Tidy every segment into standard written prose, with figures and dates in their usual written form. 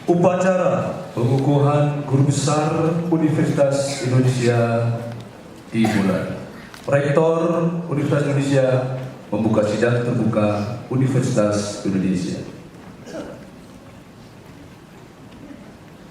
Upacara pengukuhan Guru Besar Universitas Indonesia dimulai. Rektor Universitas Indonesia membuka sidang terbuka Universitas Indonesia.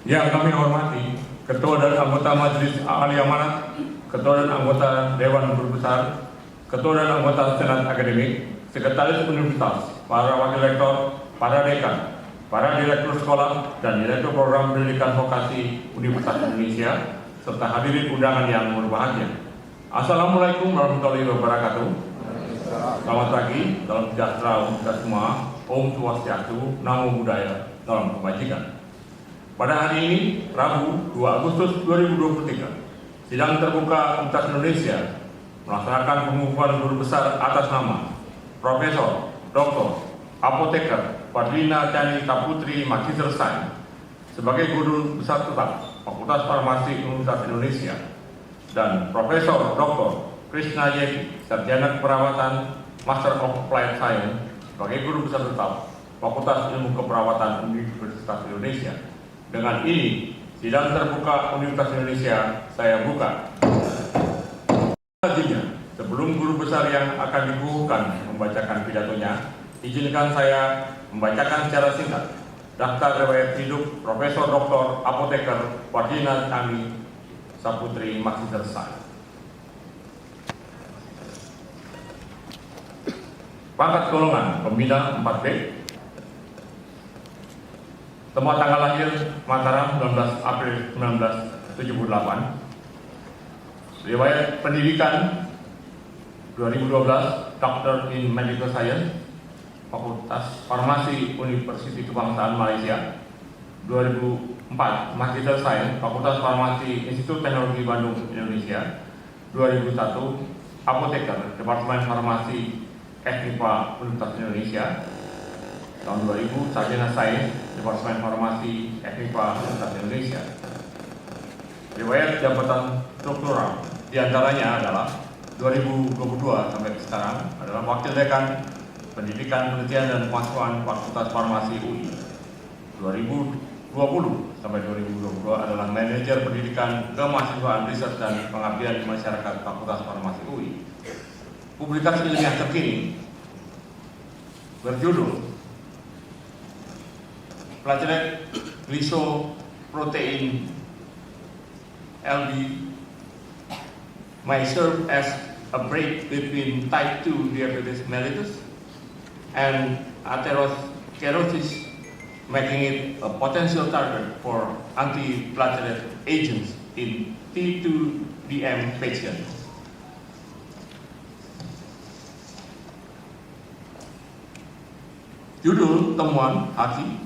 Yang kami hormati Ketua dan anggota Majelis Ahli Amanat, Ketua dan anggota Dewan Guru Besar, Ketua dan anggota Senat Akademik, Sekretaris Universitas, para Wakil Rektor, para Dekan, para Direktur Sekolah, dan Direktur Program Pendidikan Vokasi Universitas Indonesia, serta hadirin undangan yang berbahagia. Assalamualaikum warahmatullahi wabarakatuh. Selamat pagi, salam sejahtera untuk kita semua. Om Swastiastu, Namo Buddhaya, salam kebajikan. Pada hari ini, Rabu 2 Agustus 2023, sidang terbuka Universitas Indonesia melaksanakan pengukuhan Guru Besar atas nama Profesor Dr. Apoteker Fadlina Chani Saputri Magister Sains sebagai Guru Besar Tetap Fakultas Farmasi Universitas Indonesia dan Profesor Dr. Krishna Yeti Sarjana Keperawatan Master of Applied Science sebagai Guru Besar Tetap Fakultas Ilmu Keperawatan Universitas Indonesia. Dengan ini, sidang terbuka Universitas Indonesia saya buka. Selanjutnya, sebelum Guru Besar yang akan dikukuhkan membacakan pidatonya, izinkan saya membacakan secara singkat daftar riwayat hidup Profesor Dr. Apoteker Fadlina Chani Saputri Magister Sains. Pangkat golongan pembina 4B. Tempat tanggal lahir Mataram 19 April 1978. Riwayat pendidikan 2012 Doctor in Medical Science Fakultas Farmasi Universiti Kebangsaan Malaysia. 2004 Magister Sains Fakultas Farmasi Institut Teknologi Bandung Indonesia. 2001 Apoteker Departemen Farmasi FIPA Universitas Indonesia. Tahun 2000 Sarjana Sains Departemen Farmasi FIPA Universitas Indonesia. Riwayat jabatan struktural diantaranya adalah 2022 sampai sekarang adalah Wakil Dekan Pendidikan, Penelitian, dan Pemasukan Fakultas Farmasi UI. 2020 sampai 2022 adalah Manajer Pendidikan Kemahasiswaan Riset dan Pengabdian Masyarakat Fakultas Farmasi UI. Publikasi ilmiah terkini berjudul Platelet Glycoprotein LD may serve as a break between type 2 diabetes mellitus and atherosclerosis, making it a potential target for antiplatelet agents in T2DM patients. Judul temuan Haki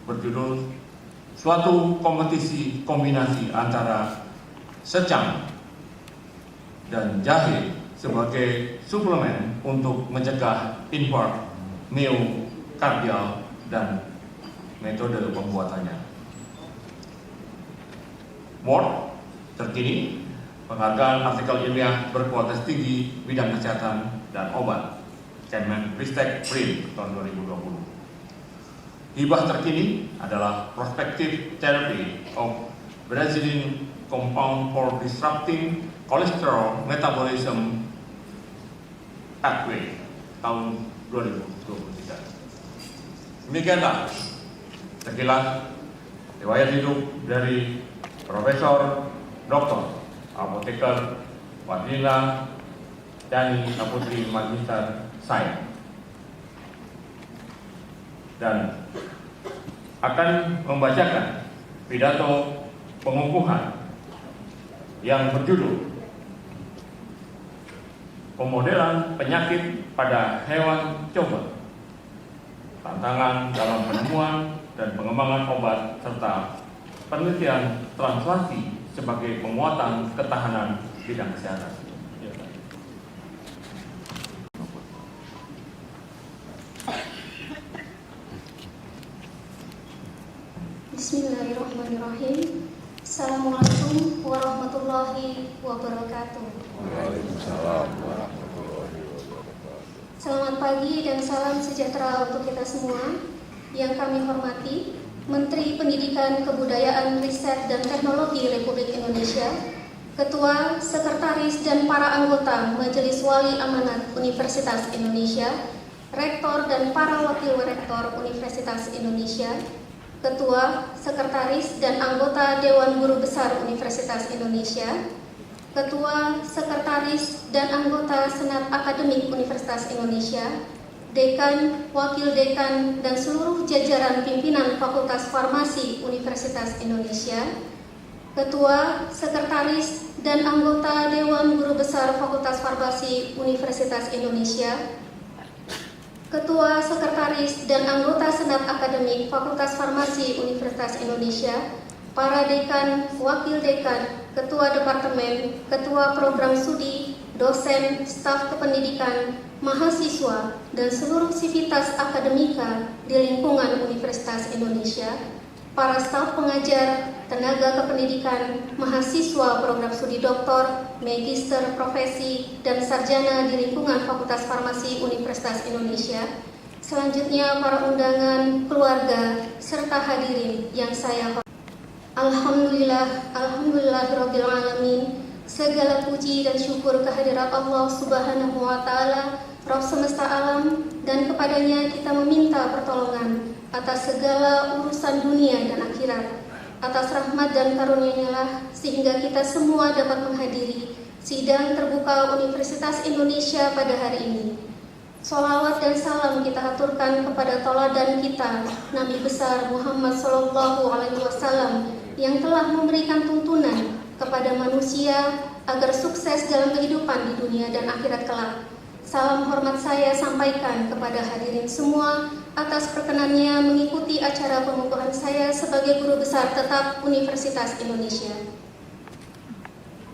berjudul suatu kompetisi kombinasi antara secang dan jahe sebagai suplemen untuk mencegah infark miokardial dan metode pembuatannya. Award terkini penghargaan artikel ilmiah berkualitas tinggi bidang kesehatan dan obat Kemenristek Print tahun 2020. Hibah terkini adalah Prospective Therapy of Brazilian Compound for Disrupting Cholesterol Metabolism Pathway tahun 2023. Demikianlah sekilas riwayat hidup dari Profesor Dr. Apoteker Fadlina Chani Saputri Magister Sains, dan akan membacakan pidato pengukuhan yang berjudul Pemodelan Penyakit pada Hewan Coba, Tantangan dalam Penemuan dan Pengembangan Obat serta Penelitian Translasi sebagai Penguatan Ketahanan Bidang Kesehatan. Bismillahirrahmanirrahim. Assalamualaikum warahmatullahi wabarakatuh. Waalaikumsalam warahmatullahi wabarakatuh. Selamat pagi dan salam sejahtera untuk kita semua. Yang kami hormati Menteri Pendidikan, Kebudayaan, Riset, dan Teknologi Republik Indonesia, Ketua, Sekretaris, dan para anggota Majelis Wali Amanat Universitas Indonesia, Rektor dan para Wakil Rektor Universitas Indonesia, Ketua, Sekretaris, dan anggota Dewan Guru Besar Universitas Indonesia, Ketua, Sekretaris, dan anggota Senat Akademik Universitas Indonesia, Dekan, Wakil Dekan, dan seluruh jajaran pimpinan Fakultas Farmasi Universitas Indonesia, Ketua, Sekretaris, dan anggota Dewan Guru Besar Fakultas Farmasi Universitas Indonesia, Ketua, Sekretaris, dan anggota Senat Akademik Fakultas Farmasi Universitas Indonesia, para dekan, wakil dekan, ketua departemen, ketua program studi, dosen, staf kependidikan, mahasiswa, dan seluruh sivitas akademika di lingkungan Universitas Indonesia, para staf pengajar, tenaga kependidikan, mahasiswa program studi doktor, magister, profesi, dan sarjana di lingkungan Fakultas Farmasi Universitas Indonesia. Selanjutnya para undangan, keluarga, serta hadirin yang saya hormati. Alhamdulillahirabbil alamin. Segala puji dan syukur kehadirat Allah Subhanahu wa taala, Rabb semesta alam, dan kepadanya kita meminta pertolongan atas segala urusan dunia dan akhirat. Atas rahmat dan karunia-Nya lah sehingga kita semua dapat menghadiri sidang terbuka Universitas Indonesia pada hari ini. Sholawat dan salam kita haturkan kepada tauladan kita, Nabi besar Muhammad SAW, yang telah memberikan tuntunan kepada manusia agar sukses dalam kehidupan di dunia dan akhirat kelak. Salam hormat saya sampaikan kepada hadirin semua atas perkenannya mengikuti acara pengukuhan saya sebagai guru besar tetap Universitas Indonesia.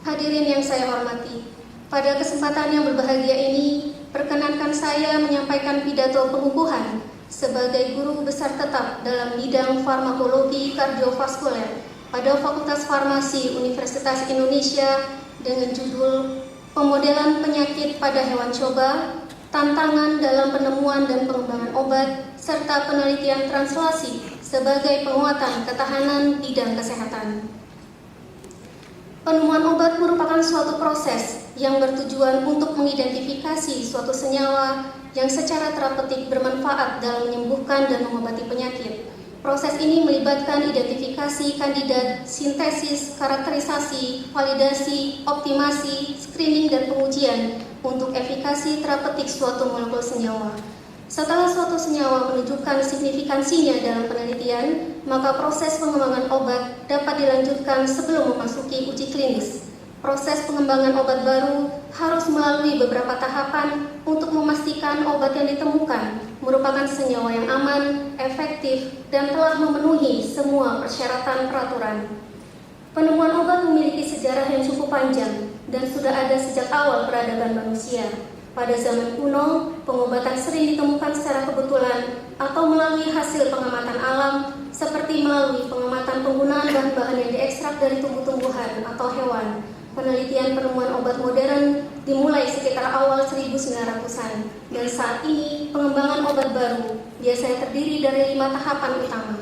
Hadirin yang saya hormati, pada kesempatan yang berbahagia ini, perkenankan saya menyampaikan pidato pengukuhan sebagai guru besar tetap dalam bidang farmakologi kardiovaskuler pada Fakultas Farmasi Universitas Indonesia dengan judul Pemodelan Penyakit pada Hewan Coba, Tantangan dalam Penemuan dan Pengembangan Obat, serta Penelitian Translasi sebagai penguatan ketahanan bidang kesehatan. Penemuan obat merupakan suatu proses yang bertujuan untuk mengidentifikasi suatu senyawa yang secara terapeutik bermanfaat dalam menyembuhkan dan mengobati penyakit. Proses ini melibatkan identifikasi kandidat, sintesis, karakterisasi, validasi, optimasi, screening, dan pengujian untuk efikasi terapeutik suatu molekul senyawa. Setelah suatu senyawa menunjukkan signifikansinya dalam penelitian, maka proses pengembangan obat dapat dilanjutkan sebelum memasuki uji klinis. Proses pengembangan obat baru harus melalui beberapa tahapan untuk memastikan obat yang ditemukan merupakan senyawa yang aman, efektif, dan telah memenuhi semua persyaratan peraturan. Penemuan obat memiliki sejarah yang cukup panjang dan sudah ada sejak awal peradaban manusia. Pada zaman kuno, pengobatan sering ditemukan secara kebetulan atau melalui hasil pengamatan alam, seperti melalui pengamatan penggunaan bahan-bahan yang diekstrak dari tumbuh-tumbuhan atau hewan. Penelitian penemuan obat modern dimulai sekitar awal 1900-an, dan saat ini pengembangan obat baru biasanya terdiri dari 5 tahapan utama.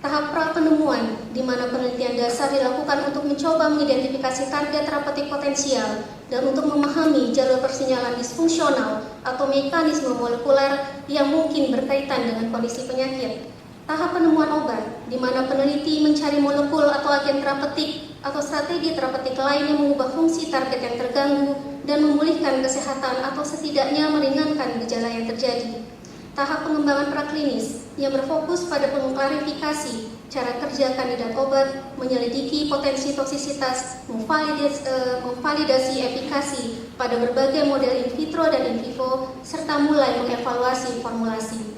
Tahap pra-penemuan, di mana penelitian dasar dilakukan untuk mencoba mengidentifikasi target terapeutik potensial dan untuk memahami jalur persinyalan disfungsional atau mekanisme molekuler yang mungkin berkaitan dengan kondisi penyakit. Tahap penemuan obat, di mana peneliti mencari molekul atau agen terapeutik atau strategi terapeutik lain yang mengubah fungsi target yang terganggu dan memulihkan kesehatan atau setidaknya meringankan gejala yang terjadi. Tahap pengembangan praklinis yang berfokus pada pengklarifikasi cara kerja kandidat obat, menyelidiki potensi toksisitas, memvalidasi efikasi pada berbagai model in vitro dan in vivo, serta mulai mengevaluasi formulasi.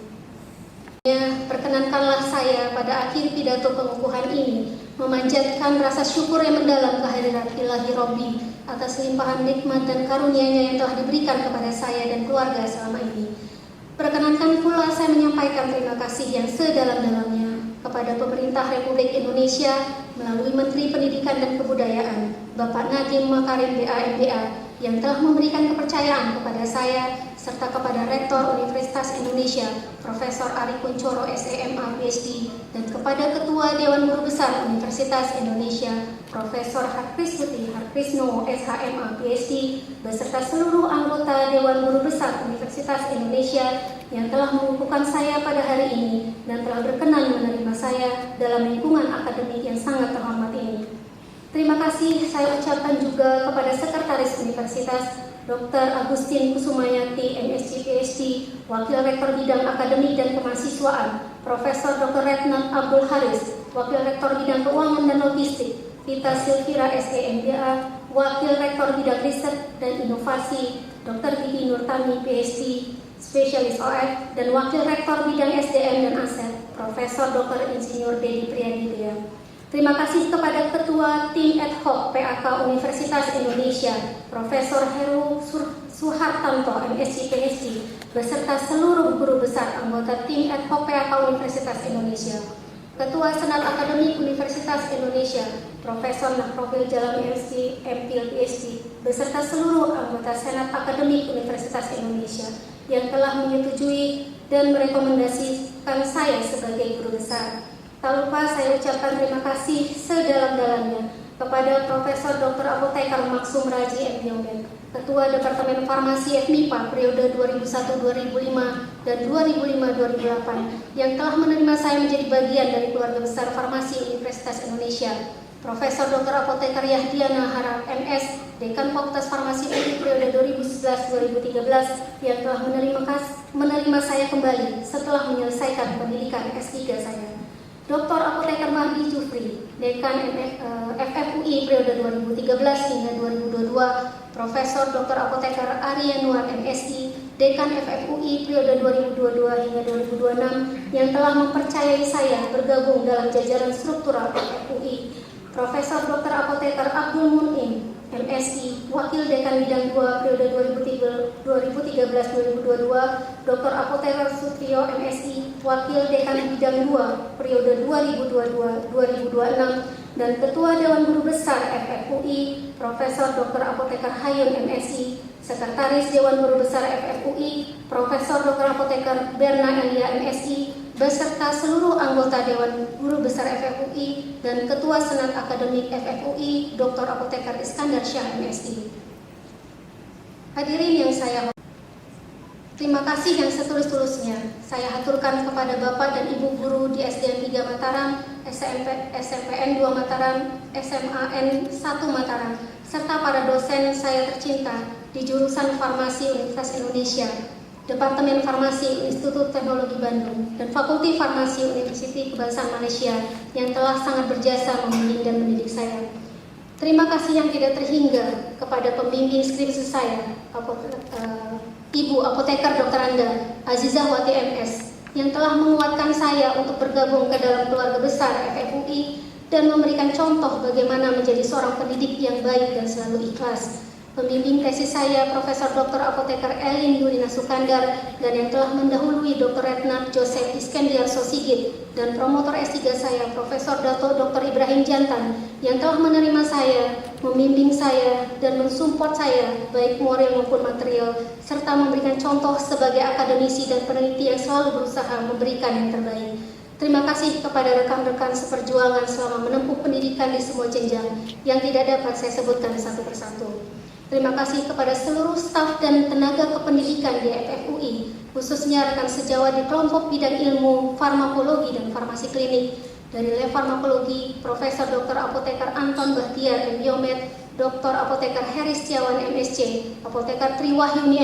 Perkenankanlah saya pada akhir pidato pengukuhan ini memanjatkan rasa syukur yang mendalam kehadirat Ilahi Robbi atas limpahan nikmat dan karunia-Nya yang telah diberikan kepada saya dan keluarga selama ini. Perkenankan pula saya menyampaikan terima kasih yang sedalam-dalamnya kepada pemerintah Republik Indonesia melalui Menteri Pendidikan dan Kebudayaan, Bapak Nadiem Makarim BA MBA, yang telah memberikan kepercayaan kepada saya serta kepada Rektor Universitas Indonesia, Profesor Ari Kunchoro, SEMA, PhD, dan kepada Ketua Dewan Guru Besar Universitas Indonesia, Profesor Harkriswati Harkrisno, SHMA, PhD, beserta seluruh anggota Dewan Guru Besar Universitas Indonesia yang telah mengukuhkan saya pada hari ini dan telah berkenan menerima saya dalam lingkungan akademik yang sangat terhormat ini. Terima kasih saya ucapkan juga kepada Sekretaris Universitas, Dr. Agustin Kusumayati, MSc PhD, Wakil Rektor Bidang Akademik dan Kemahasiswaan, Profesor Dr. Retnat Abdul Haris, Wakil Rektor Bidang Keuangan dan Logistik, Vita Silvira, SEMBA, Wakil Rektor Bidang Riset dan Inovasi, Dr. Bibi Nurtami, PhD, Spesialis OF, dan Wakil Rektor Bidang SDM dan Aset, Profesor Dr. Insinyur Dedi Priyaditya. Terima kasih kepada Ketua Tim Ad Hoc PAK Universitas Indonesia, Profesor Heru Suhartanto, MSc PhD, beserta seluruh guru besar anggota Tim Ad Hoc PAK Universitas Indonesia, Ketua Senat Akademik Universitas Indonesia, Profesor Nahrofil Jalami, MSc, MPhil, PhD, beserta seluruh anggota Senat Akademik Universitas Indonesia yang telah menyetujui dan merekomendasikan saya sebagai guru besar. Tak lupa saya ucapkan terima kasih sedalam-dalamnya kepada Profesor Dr. Apoteker Maksum Raji MPhil, Ketua Departemen Farmasi FMIPA periode 2001-2005 dan 2005-2008 yang telah menerima saya menjadi bagian dari keluarga besar Farmasi Universitas Indonesia. Profesor Dr. Apoteker Yahdiana Harap MS, Dekan Fakultas Farmasi UI periode 2011-2013 yang telah menerima saya kembali setelah menyelesaikan pendidikan S3 saya. Dr. Apoteker Mahdi Jufri, Dekan FFUI periode 2013 hingga 2022, Profesor Dr. Apoteker Ari Yanuar MSI, Dekan FFUI periode 2022 hingga 2026 yang telah mempercayai saya bergabung dalam jajaran struktural FFUI, Profesor Dr. Apoteker Abdul Munim MSI, Wakil Dekan Bidang 2 periode 2013-2022, Dr. Apoteker Sutrio MSI, Wakil Dekan Bidang 2 periode 2022-2026, dan Ketua Dewan Guru Besar FFUI, Profesor Dr. Apoteker Hayun MSI, Sekretaris Dewan Guru Besar FFUI, Profesor Dr. Apoteker Berna Elia MSI, beserta seluruh anggota Dewan Guru Besar FFUI dan Ketua Senat Akademik FFUI, Dr. Apoteker Iskandar Syah MSI. Hadirin yang saya hormati, terima kasih yang setulus-tulusnya saya haturkan kepada Bapak dan Ibu Guru di SDN 3 Mataram, SMPN 2 Mataram, SMAN 1 Mataram, serta para dosen saya tercinta di jurusan Farmasi Universitas Indonesia, Departemen Farmasi Institut Teknologi Bandung, dan Fakulti Farmasi Universiti Kebangsaan Malaysia yang telah sangat berjasa membimbing dan mendidik saya. Terima kasih yang tidak terhingga kepada pembimbing skripsi saya, Ibu Apoteker Dr. Anda Azizah Wati MS, yang telah menguatkan saya untuk bergabung ke dalam keluarga besar FFUI dan memberikan contoh bagaimana menjadi seorang pendidik yang baik dan selalu ikhlas. Pembimbing tesis saya, Profesor Dr. Apoteker Elin Yurina Sukandar, dan yang telah mendahului Dr. Retnat Joseph Iskandar Sosigit, dan promotor S3 saya, Profesor Dato Dr. Ibrahim Jantan, yang telah menerima saya, membimbing saya, dan mensupport saya, baik moral maupun material, serta memberikan contoh sebagai akademisi dan peneliti yang selalu berusaha memberikan yang terbaik. Terima kasih kepada rekan-rekan seperjuangan selama menempuh pendidikan di semua jenjang yang tidak dapat saya sebutkan satu persatu. Terima kasih kepada seluruh staf dan tenaga kependidikan di FFUI, khususnya rekan sejawat di kelompok bidang ilmu farmakologi dan farmasi klinik. Dari lab farmakologi, Profesor Dr. Apoteker Anton Bahtiar MBiomed, Dr. Apoteker Heri Setiawan MSc, Apoteker Triwahyuni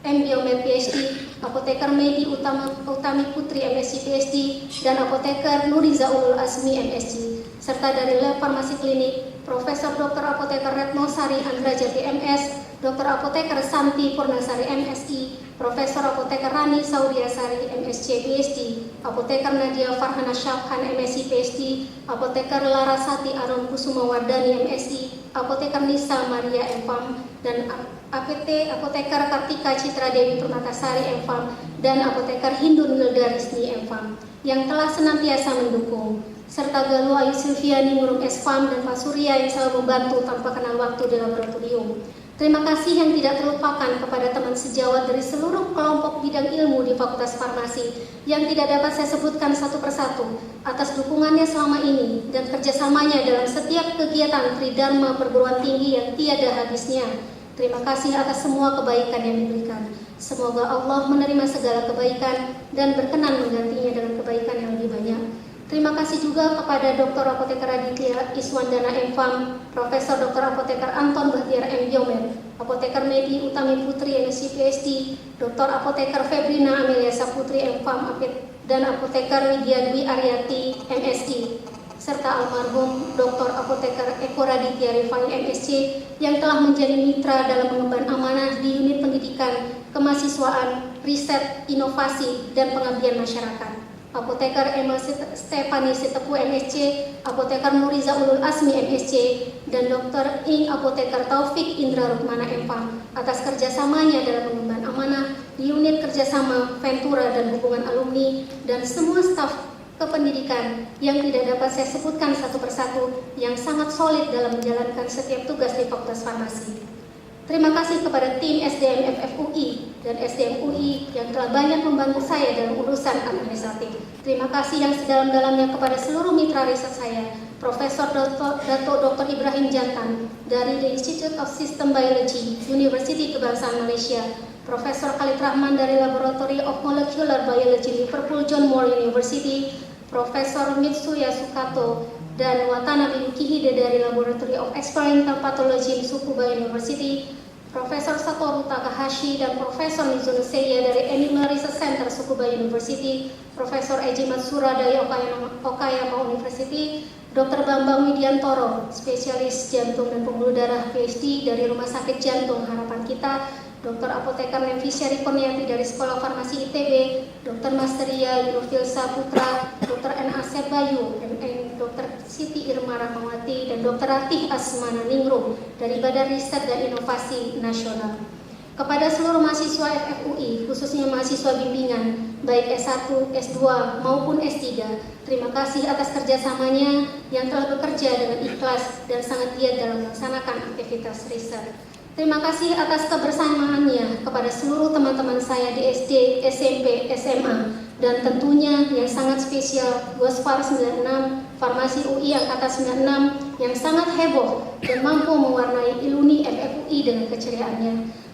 MBiomed PhD, Apoteker Medi Utami Putri MSc PhD, dan Apoteker Nuriza Ulul Azmi MSc, serta dari lab farmasi klinik, Profesor Dr. Apoteker Retno Sari Andrajati MS, Dr. Apoteker Santi Purnasari MSI, Profesor Apoteker Rani Saudiasari MSc PhD, Apoteker Nadia Farhana Syafhan MSc PhD, Apoteker Larasati Aron Kusuma Wardani MSi, Apoteker Nisa Maria MPharm, dan APT Apoteker Kartika Citra Dewi Permatasari MPharm, dan Apoteker Hindun Wilda Risni MPharm yang telah senantiasa mendukung, serta Galuh Ayu Silviani Murum SPharm dan Pak Surya yang selalu membantu tanpa kenal waktu di laboratorium. Terima kasih yang tidak terlupakan kepada teman sejawat dari seluruh kelompok bidang ilmu di Fakultas Farmasi yang tidak dapat saya sebutkan satu persatu atas dukungannya selama ini dan kerjasamanya dalam setiap kegiatan Tridharma perguruan tinggi yang tiada habisnya. Terima kasih atas semua kebaikan yang diberikan. Semoga Allah menerima segala kebaikan dan berkenan menggantinya dengan kebaikan yang lebih banyak. Terima kasih juga kepada Dr. Apoteker Aditya Iswandana M.Pham, Profesor Dr. Apoteker Anton Bahtiar M. Diomen, Apoteker Medi Utami Putri MSc PhD, Dr. Apoteker Febrina Amelia Saputri M.Pham, dan Apoteker Widya Dwi Aryati MSc, serta almarhum Dr. Apoteker Eko Raditya Rifai MSc yang telah menjadi mitra dalam mengemban amanah di unit pendidikan, kemahasiswaan, riset, inovasi, dan pengabdian masyarakat. Apoteker Emma Stefani Sitepu MSc, Apoteker Nuriza Ulul Asmi MSc, dan Dr. Ing Apoteker Taufik Indra Rukmana M.Pham atas kerjasamanya dalam mengemban amanah di unit kerjasama, Ventura, dan hubungan alumni, dan semua staf kependidikan yang tidak dapat saya sebutkan satu persatu yang sangat solid dalam menjalankan setiap tugas di Fakultas Farmasi. Terima kasih kepada tim SDM FFUI dan SDM UI yang telah banyak membantu saya dalam urusan administratif. Terima kasih yang sedalam-dalamnya kepada seluruh mitra riset saya, Profesor Dato Dr. Ibrahim Jantan dari The Institute of System Biology, University Kebangsaan Malaysia, Profesor Khalid Rahman dari Laboratory of Molecular Biology, Liverpool John Moore University, Profesor Mitsuya Sukato dan Watanabe Yukihide dari Laboratory of Experimental Pathology, Tsukuba University, Profesor Satoru Takahashi dan Profesor Mizuno Seiya dari Animal Research Center Tsukuba University, Profesor Eiji Matsura dari Okayama University, Dr. Bambang Widiantoro, spesialis jantung dan pembuluh darah PhD dari Rumah Sakit Jantung Harapan Kita, Dr. Apoteker Nevisya Kurniati dari Sekolah Farmasi ITB, Dr. Masteria Yunofilsa Putra, Dr. N. Asep Bayu, MN, Dr. Siti Irma Rahmawati, dan Dr. Ratih Asmana Ningrum dari Badan Riset dan Inovasi Nasional. Kepada seluruh mahasiswa FFUI, khususnya mahasiswa bimbingan, baik S1, S2, maupun S3, terima kasih atas kerjasamanya yang telah bekerja dengan ikhlas dan sangat giat dalam melaksanakan aktivitas riset. Terima kasih atas kebersamaannya kepada seluruh teman-teman saya di SD, SMP, SMA, dan tentunya yang sangat spesial Gosfar 96, Farmasi UI Angkatan 96 yang sangat heboh dan mampu mewarnai Iluni FFUI dengan keceriaannya.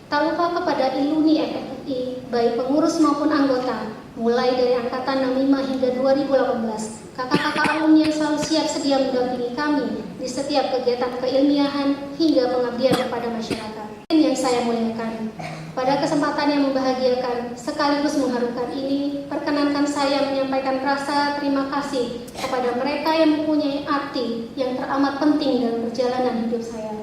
Tak lupa kepada Iluni FFUI, baik pengurus maupun anggota, mulai dari Angkatan 65 hingga 2018, kakak-kakak alumni yang selalu siap sedia mendampingi kami di setiap kegiatan keilmiahan hingga pengabdian kepada masyarakat. Yang saya muliakan, pada kesempatan yang membahagiakan sekaligus mengharukan ini, perkenankan saya menyampaikan rasa terima kasih kepada mereka yang mempunyai arti yang teramat penting dalam perjalanan hidup saya.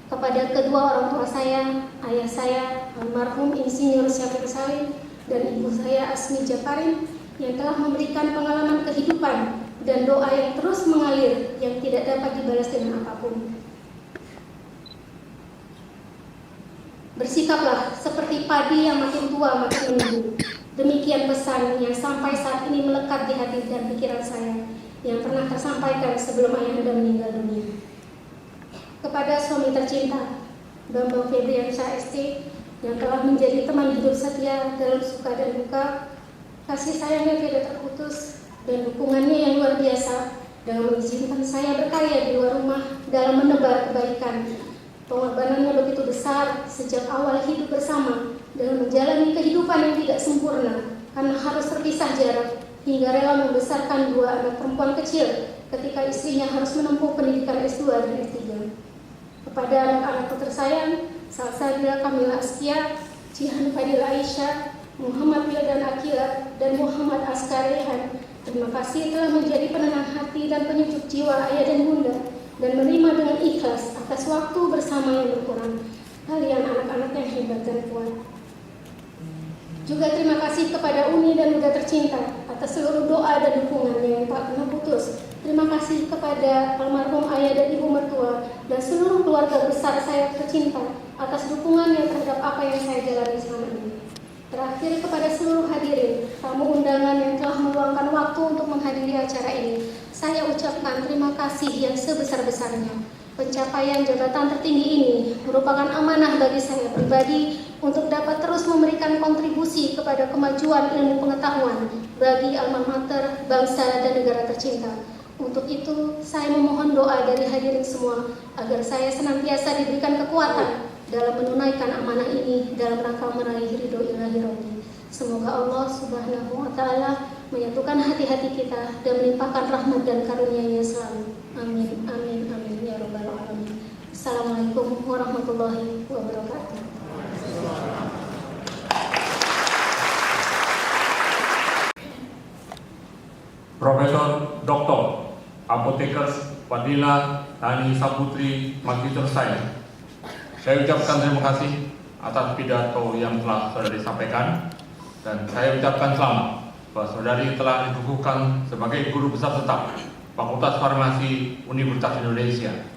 Kepada kedua orang tua saya, ayah saya, almarhum Insinyur Syafir Salim, dan ibu saya Asmi Japarin, yang telah memberikan pengalaman kehidupan dan doa yang terus mengalir yang tidak dapat dibalas dengan apapun. Bersikaplah seperti padi yang makin tua makin menumbuh. Demikian pesan yang sampai saat ini melekat di hati dan pikiran saya yang pernah tersampaikan sebelum ayahanda meninggal dunia. Kepada suami tercinta, Bambang Febriansyah ST, yang telah menjadi teman hidup setia dalam suka dan duka, kasih sayangnya tidak terputus dan dukungannya yang luar biasa dalam mengizinkan saya berkarya di luar rumah dalam menebar kebaikan. Pengorbanannya begitu besar sejak awal hidup bersama dalam menjalani kehidupan yang tidak sempurna karena harus terpisah jarak hingga rela membesarkan dua anak perempuan kecil ketika istrinya harus menempuh pendidikan S2 dan S3. Kepada anak-anakku tersayang, Salsabila Kamila Askia, Jihan Fadila Aisyah, Muhammad Wildan Akila, dan Muhammad Askar Rehan, terima kasih telah menjadi penenang hati dan penyejuk jiwa ayah dan bunda dan menerima dengan ikhlas atas waktu bersama yang berkurang. Kalian anak-anak yang hebat dan kuat. Juga terima kasih kepada Uni dan Bunda tercinta atas seluruh doa dan dukungannya yang tak pernah putus. Terima kasih kepada almarhum ayah dan ibu mertua dan seluruh keluarga besar saya tercinta atas dukungannya terhadap apa yang saya jalani selama ini. Terakhir kepada seluruh hadirin, tamu undangan yang telah meluangkan waktu untuk menghadiri acara ini, saya ucapkan terima kasih yang sebesar-besarnya. Pencapaian jabatan tertinggi ini merupakan amanah bagi saya pribadi untuk dapat terus memberikan kontribusi kepada kemajuan ilmu pengetahuan bagi alma mater, bangsa, dan negara tercinta. Untuk itu, saya memohon doa dari hadirin semua agar saya senantiasa diberikan kekuatan dalam menunaikan amanah ini dalam rangka meraih ridho ilahi Rabbi. Semoga Allah Subhanahu wa Ta'ala menyatukan hati-hati kita dan melimpahkan rahmat dan karunia-Nya selalu. Amin, amin, amin ya rabbal alamin. Assalamualaikum warahmatullahi wabarakatuh. Profesor Dr. Apotekes Fadila Tani Saputri Magister Sains. Saya ucapkan terima kasih atas pidato yang telah saudari sampaikan, dan saya ucapkan selamat bahwa saudari telah dikukuhkan sebagai guru besar tetap Fakultas Farmasi Universitas Indonesia.